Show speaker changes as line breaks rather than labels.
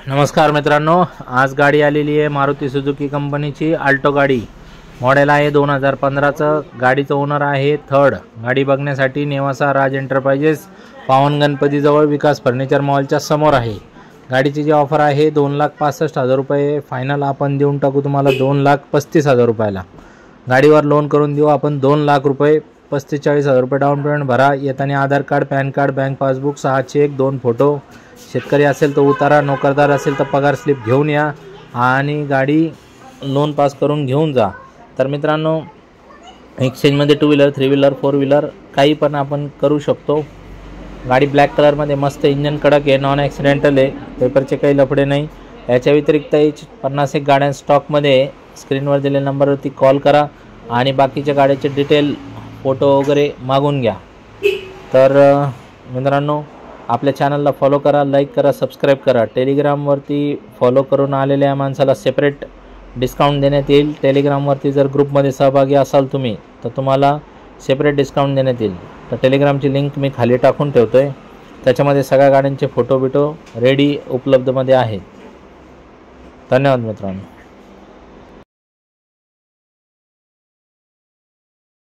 नमस्कार मित्रांनो, आज गाडी आलेली आहे मारुती सुझुकी कंपनीची अल्टो गाडी. मॉडेल आहे 2015चं. गाडीचं ओनर आहे थर्ड. गाडी बघण्यासाठी नेवासा राज एंटरप्राइजेस पावन गणपतीजवळ विकास फर्निचर मॉलच्या समोर आहे. गाडीची जी ऑफर आहे 2,65,000 रुपये फायनल आपण देऊन टाकू तुम्हाला 2,35,000 रुपयाला. गाडीवर लोन करून देऊ आपण 2 लाख रुपये. 45,000 रुपये डाऊन पेमेंट भरा. येताना Aadhaar card, PAN card, bank passbook, 6 cheque, 2 photo. शेतकरी असेल तर उतारा, नोकरदार असेल तर पगार स्लिप घेऊन या आणि गाडी लोन पास करून घेऊन जा. तर मित्रांनो, एक्सचेंजमध्ये 2 व्हीलर, 3 व्हीलर, 4 व्हीलर काही पण आपण करू शकतो. गाडी ब्लॅक कलरमध्ये मस्त, इंजन कडक आहे, नॉन ॲक्सिडेंटल आहे, पेपरचे काही लफडे नाही. याच्या व्यतिरिक्त 50 गाड्या स्टॉकमध्ये आहे. स्क्रीनवर दिलेल्या नंबरवरती कॉल करा आणि बाकीच्या गाड्याचे डिटेल, फोटो वगैरे मागून घ्या. तर मित्रांनो, आपल्या चॅनलला फॉलो करा, लाईक करा, सबस्क्राईब करा. टेलिग्रामवरती फॉलो करून आलेल्या माणसाला सेपरेट डिस्काउंट देण्यात येईल. टेलिग्रामवरती जर ग्रुपमध्ये सहभागी असाल तुम्ही तर तुम्हाला सेपरेट डिस्काउंट देण्यात येईल. तर टेलिग्रामची लिंक मी खाली टाकून ठेवतो आहे. त्याच्यामध्ये सगळ्या गाड्यांचे फोटो रेडी उपलब्धमध्ये आहेत. धन्यवाद मित्रांनो.